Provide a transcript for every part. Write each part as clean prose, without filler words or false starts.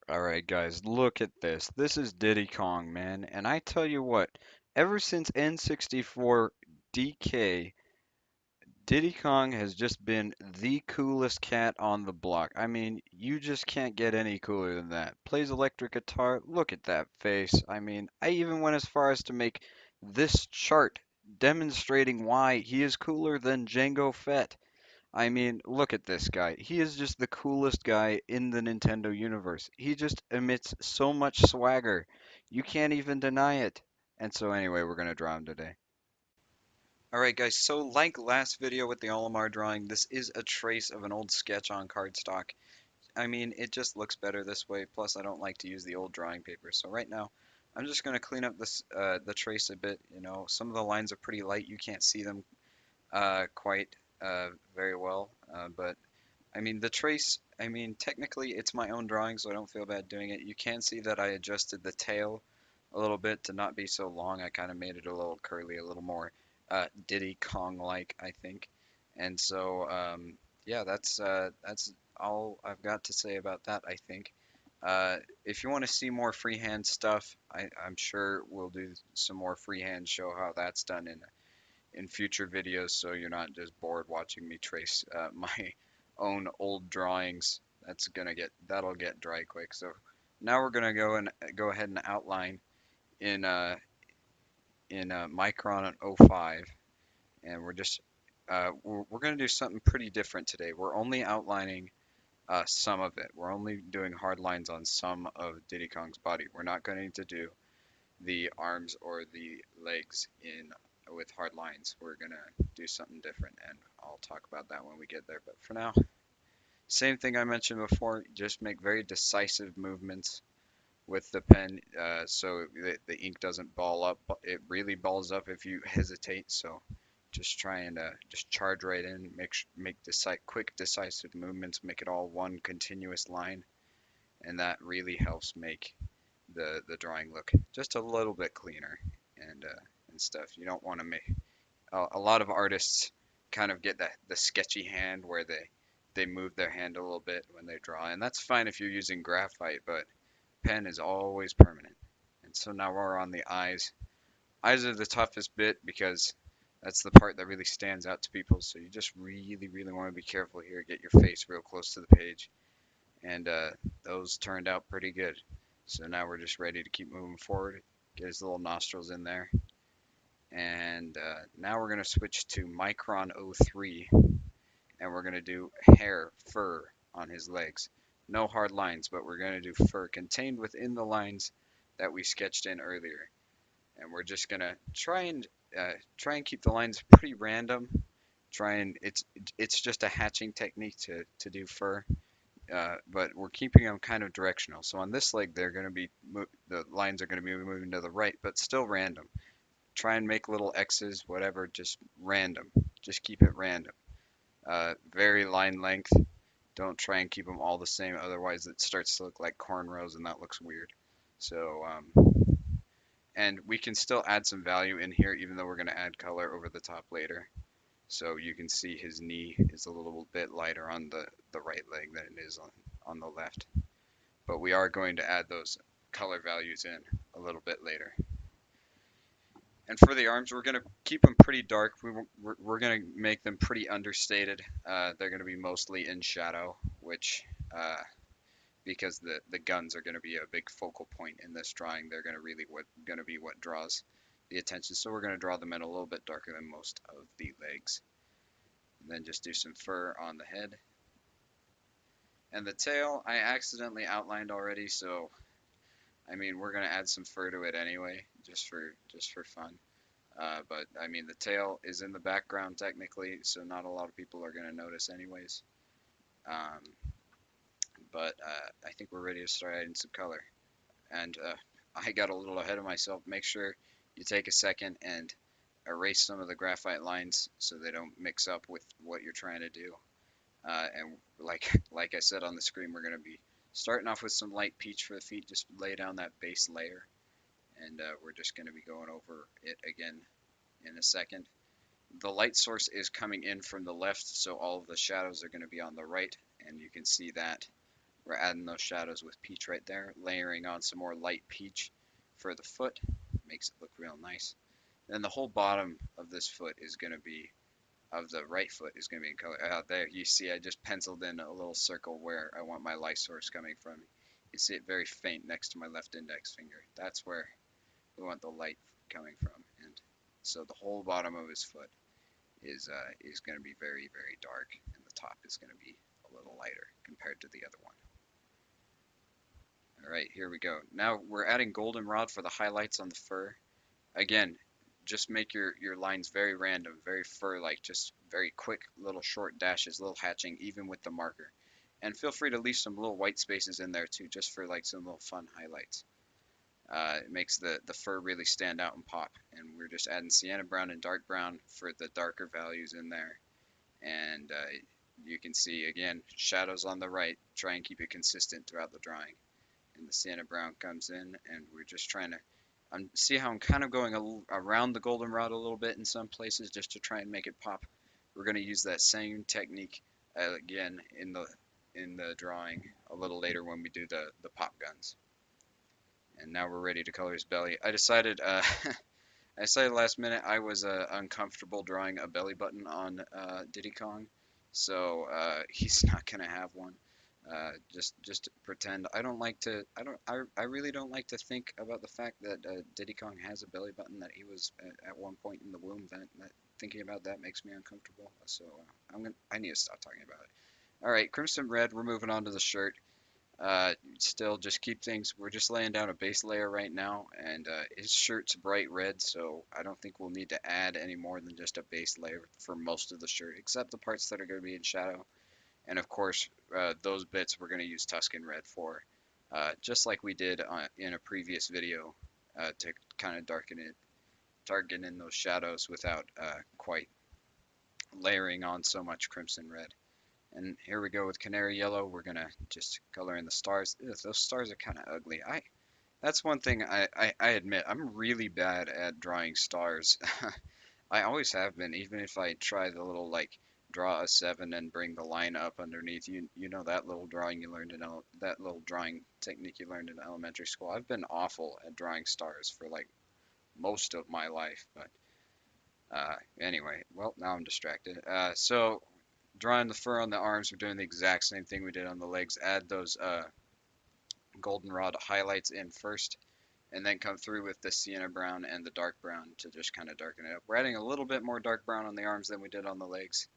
Alright guys, look at this. This is Diddy Kong, man. And I tell you what, ever since N64 DK, Diddy Kong has just been the coolest cat on the block. I mean, you just can't get any cooler than that. Plays electric guitar, look at that face. I mean, I even went as far as to make this chart demonstrating why he is cooler than Django Fett. I mean, look at this guy. He is just the coolest guy in the Nintendo universe. He just emits so much swagger. You can't even deny it. And so anyway, we're gonna draw him today. Alright guys, so like last video with the Olimar drawing, this is a trace of an old sketch on cardstock. I mean, it just looks better this way, plus I don't like to use the old drawing paper. So right now, I'm just gonna clean up the trace a bit. You know, some of the lines are pretty light. You can't see them quite very well, but I mean, the trace, I mean, technically it's my own drawing, so I don't feel bad doing it. You can see that I adjusted the tail a little bit to not be so long. I kind of made it a little curly, a little more Diddy Kong-like, I think. And so, yeah, that's all I've got to say about that, I think. If you want to see more freehand stuff, I'm sure we'll do some more freehand, show how that's done in future videos, so you're not just bored watching me trace my own old drawings. That'll get dry quick. So now we're gonna go ahead and outline in Micron 05, and we're gonna do something pretty different today. We're only outlining some of it. We're only doing hard lines on some of Diddy Kong's body. We're not going to do the arms or the legs in with hard lines. We're gonna do something different, and I'll talk about that when we get there. But for now, same thing I mentioned before. Just make very decisive movements with the pen, so the ink doesn't ball up. It really balls up if you hesitate. So just try and just charge right in. Make quick, decisive movements. Make it all one continuous line, and that really helps make the drawing look just a little bit cleaner and stuff. You don't want to make a lot of artists kind of get the sketchy hand where they move their hand a little bit when they draw, and that's fine if you're using graphite, but pen is always permanent. And so now we're on the eyes. Eyes are the toughest bit because that's the part that really stands out to people. So you just really, really want to be careful here. Get your face real close to the page, and those turned out pretty good. So now we're just ready to keep moving forward. Get his little nostrils in there. And now we're going to switch to Micron 03, and we're going to do hair, fur on his legs. No hard lines, but we're going to do fur contained within the lines that we sketched in earlier. And we're just going to try and keep the lines pretty random. Try and it's just a hatching technique to do fur. But we're keeping them kind of directional. So on this leg, the lines are going to be moving to the right, but still random. Try and make little X's, whatever, just random. Just keep it random. Vary line length. Don't try and keep them all the same, otherwise it starts to look like cornrows and that looks weird. So, and we can still add some value in here, even though we're going to add color over the top later. So you can see his knee is a little bit lighter on the right leg than it is on the left. But we are going to add those color values in a little bit later. And for the arms, we're going to keep them pretty dark. We're going to make them pretty understated. They're going to be mostly in shadow, which, because the guns are going to be a big focal point in this drawing, they're going to be what draws the attention. So we're going to draw them in a little bit darker than most of the legs. And then just do some fur on the head. And the tail, I accidentally outlined already, so I mean, we're gonna add some fur to it anyway, just for fun. But I mean, the tail is in the background technically, so not a lot of people are gonna notice anyways. Um, but I think we're ready to start adding some color. And I got a little ahead of myself. Make sure you take a second and erase some of the graphite lines so they don't mix up with what you're trying to do. And like I said on the screen, we're gonna be starting off with some light peach for the feet. Just lay down that base layer, and we're just gonna be going over it again in a second. The light source is coming in from the left, so all of the shadows are gonna be on the right, and you can see that We're adding those shadows with peach right there, layering on some more light peach for the foot. Makes it look real nice. Then the whole bottom of this foot is going to be, of the right foot is going to be in color. There, you see I just penciled in a little circle where I want my light source coming from. You see it very faint next to my left index finger. That's where we want the light coming from. And so the whole bottom of his foot is going to be very, very dark, and the top is going to be a little lighter compared to the other one. All right, here we go. Now we're adding goldenrod for the highlights on the fur. Again, just make your lines very random, very fur-like, just very quick little short dashes, little hatching, even with the marker. And feel free to leave some little white spaces in there too, just for like some little fun highlights. It makes the fur really stand out and pop. And we're just adding sienna brown and dark brown for the darker values in there. And you can see, again, shadows on the right. Try and keep it consistent throughout the drawing. And the sienna brown comes in, and we're just trying to see how I'm kind of going around the goldenrod a little bit in some places just to try and make it pop. We're going to use that same technique again in the drawing a little later when we do the pop guns. And now we're ready to color his belly. I decided I decided last minute I was uncomfortable drawing a belly button on Diddy Kong, so he's not gonna have one. Just pretend. I don't like to. I really don't like to think about the fact that Diddy Kong has a belly button that he was at one point in the womb. That thinking about that makes me uncomfortable. So I need to stop talking about it. All right, crimson red. We're moving on to the shirt. Still just keep things, we're just laying down a base layer right now, and his shirt's bright red, so I don't think we'll need to add any more than just a base layer for most of the shirt, except the parts that are going to be in shadow. And of course, those bits we're going to use Tuscan red for, just like we did in a previous video, to kind of darken in those shadows without quite layering on so much crimson red. And here we go with canary yellow. We're gonna just color in the stars. Ugh, those stars are kind of ugly. That's one thing I admit. I'm really bad at drawing stars. I always have been, even if I try the little like draw a 7 and bring the line up underneath. You know that little drawing you learned in that little drawing technique you learned in elementary school. I've been awful at drawing stars for like most of my life, but anyway, well, now I'm distracted. So drawing the fur on the arms, we're doing the exact same thing we did on the legs. Add those goldenrod highlights in first, and then come through with the sienna brown and the dark brown to just kind of darken it up. We're adding a little bit more dark brown on the arms than we did on the legs,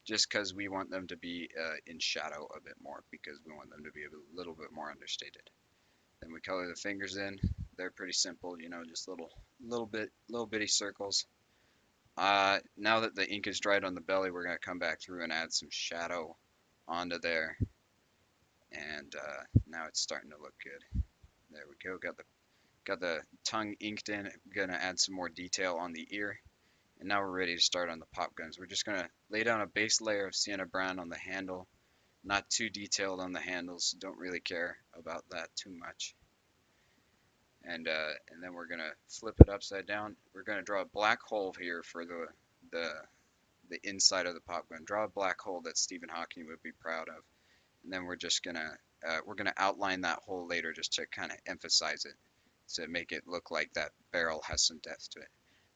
just because we want them to be in shadow a bit more, because we want them to be a little bit more understated. Then we color the fingers in. They're pretty simple, you know, just little bitty circles. Now that the ink is dried on the belly, we're going to come back through and add some shadow onto there. And now it's starting to look good. There we go. Got the tongue inked in. Going to add some more detail on the ear. And now we're ready to start on the pop guns. We're just going to lay down a base layer of sienna brown on the handle. Not too detailed on the handles. Don't really care about that too much. And then we're gonna flip it upside down. We're gonna draw a black hole here for the inside of the pop gun. Draw a black hole that Stephen Hawking would be proud of. And then we're just gonna outline that hole later just to kind of emphasize it, to make it look like that barrel has some depth to it.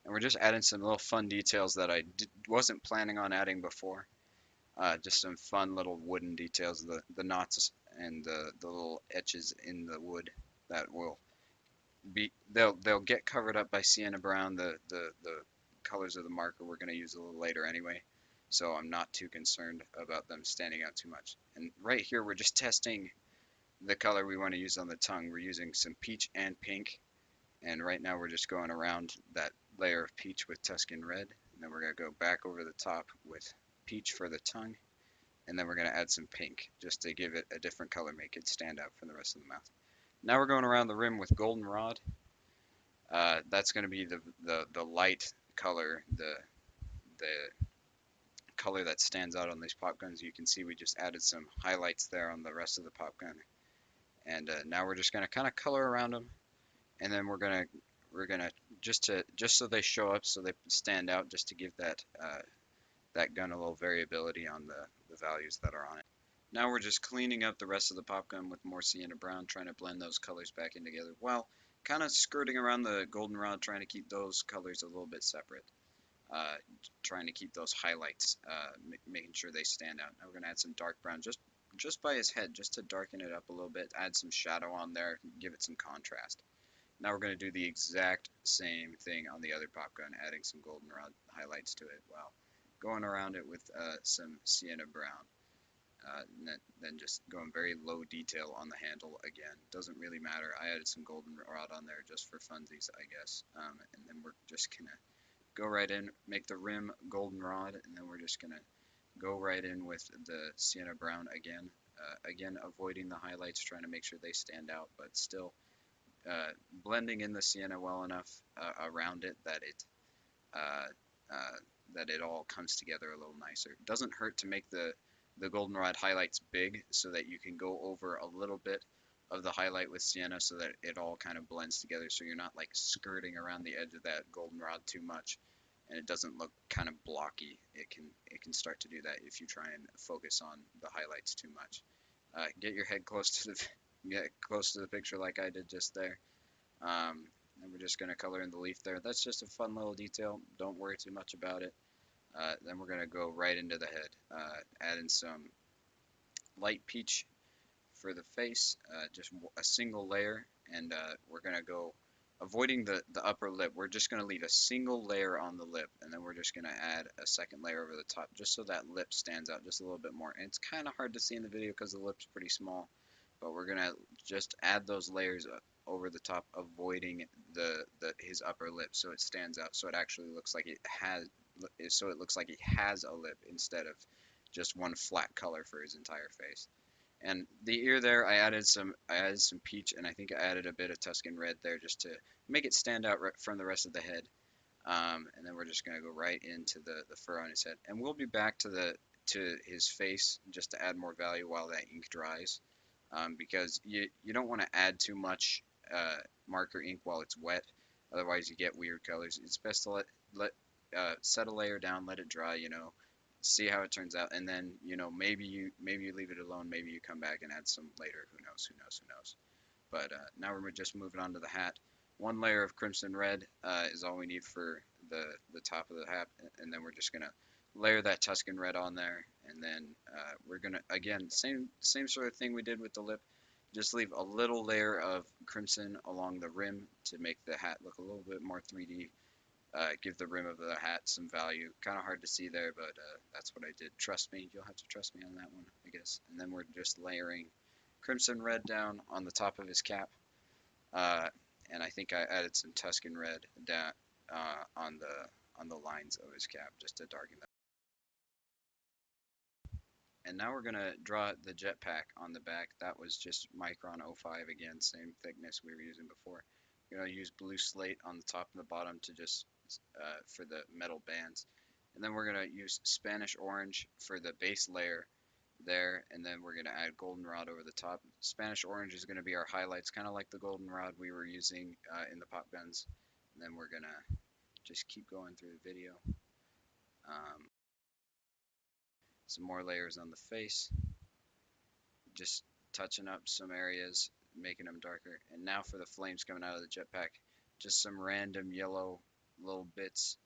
And we're just adding some little fun details that I wasn't planning on adding before. Just some fun little wooden details, the knots and the little etches in the wood that will they'll get covered up by sienna brown, the colors of the marker we're going to use a little later anyway, so I'm not too concerned about them standing out too much. And right here we're just testing the color we want to use on the tongue. We're using some peach and pink, and right now we're just going around that layer of peach with Tuscan red, and then we're going to go back over the top with peach for the tongue, and then we're going to add some pink just to give it a different color, make it stand out from the rest of the mouth. Now we're going around the rim with goldenrod. That's going to be the light color, the color that stands out on these pop guns. You can see we just added some highlights there on the rest of the pop gun. And now we're just going to kind of color around them, and then we're gonna just so they show up, so they stand out, just to give that gun a little variability on the values that are on it. Now we're just cleaning up the rest of the pop gun with more sienna brown, trying to blend those colors back in together while kind of skirting around the goldenrod, trying to keep those colors a little bit separate. Uh, Trying to keep those highlights, making sure they stand out. Now we're gonna add some dark brown just by his head, just to darken it up a little bit, add some shadow on there, give it some contrast. Now we're going to do the exact same thing on the other pop gun, adding some goldenrod highlights to it while going around it with some sienna brown. Then just going very low detail on the handle again. Doesn't really matter. I added some goldenrod on there just for funsies, I guess. And then we're just going to go right in, make the rim goldenrod, and then we're just going to go right in with the sienna brown again. Again, avoiding the highlights, trying to make sure they stand out, but still blending in the sienna well enough around it uh, uh, that it all comes together a little nicer. It doesn't hurt to make the goldenrod highlights big so that you can go over a little bit of the highlight with sienna so that it all kind of blends together, so you're not like skirting around the edge of that goldenrod too much and it doesn't look kind of blocky. It can start to do that if you try and focus on the highlights too much. Get your head close to the get close to the picture like I did just there. Um, and we're just going to color in the leaf there. That's just a fun little detail. Don't worry too much about it. Then we're going to go right into the head. Add in some light peach for the face, just a single layer, and we're going to go avoiding the upper lip. We're just going to leave a single layer on the lip, and then we're just going to add a second layer over the top just so that lip stands out just a little bit more. And it's kind of hard to see in the video because the lip's pretty small, but we're going to just add those layers over the top, avoiding the his upper lip so it stands out, so it actually looks like it has so it looks like he has a lip instead of just one flat color for his entire face. And the ear there, I added some peach, and I think I added a bit of Tuscan red there just to make it stand out from the rest of the head. And then we're just gonna go right into the fur on his head, and we'll be back to his face just to add more value while that ink dries, because you don't want to add too much marker ink while it's wet, otherwise you get weird colors. It's best to let set a layer down, let it dry, see how it turns out, and then maybe you leave it alone, maybe you come back and add some later. Who knows? Who knows? Who knows? But now we're just moving on to the hat. One layer of crimson red is all we need for the top of the hat, and then we're just gonna layer that Tuscan red on there, and then we're gonna again same sort of thing we did with the lip. Just leave a little layer of crimson along the rim to make the hat look a little bit more 3D, give the rim of the hat some value. Kind of hard to see there, but that's what I did. Trust me, you'll have to trust me on that one, I guess. And then we're just layering crimson red down on the top of his cap, uh, and I think I added some Tuscan red down on the lines of his cap just to darken that. And now we're gonna draw the jetpack on the back. That was just Micron 05 again, same thickness we were using before. We're gonna use blue slate on the top and the bottom to just for the metal bands, and then we're gonna use Spanish orange for the base layer there, and then we're gonna add goldenrod over the top. Spanish orange is gonna be our highlights, kind of like the goldenrod we were using in the pop guns. And then we're gonna just keep going through the video. Um, some more layers on the face, just touching up some areas, making them darker. And now for the flames coming out of the jetpack, just some random yellow little bits.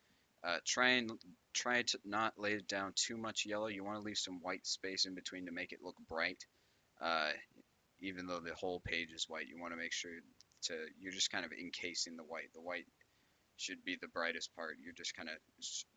Try to not lay it down too much yellow. You want to leave some white space in between to make it look bright. Uh, Even though the whole page is white, you want to make sure you're just kind of encasing the white. The white should be the brightest part. You're just kind of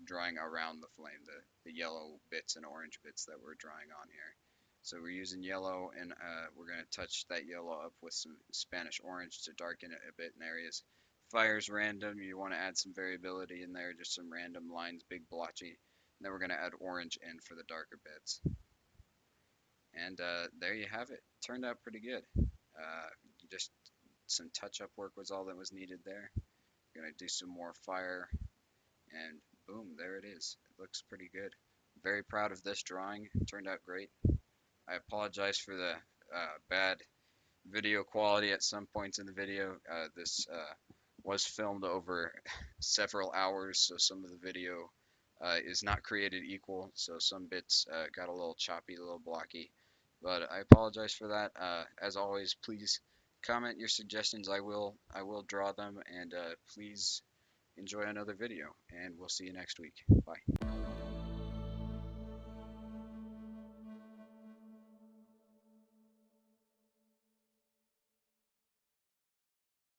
drawing around the flame, the yellow bits and orange bits that we're drawing on here. So we're using yellow, and we're going to touch that yellow up with some Spanish orange to darken it a bit in areas. Fire's random. You want to add some variability in there, just some random lines, big blotchy. And then we're going to add orange in for the darker bits. And there you have it. Turned out pretty good. Just some touch-up work was all that was needed there. Gonna do some more fire, and boom, there it is. It looks pretty good. Very proud of this drawing. Turned out great. I apologize for the bad video quality at some points in the video. This was filmed over several hours, so some of the video is not created equal. So some bits got a little choppy, a little blocky. But I apologize for that. As always, please comment your suggestions. I will draw them, and please enjoy another video. And we'll see you next week. Bye.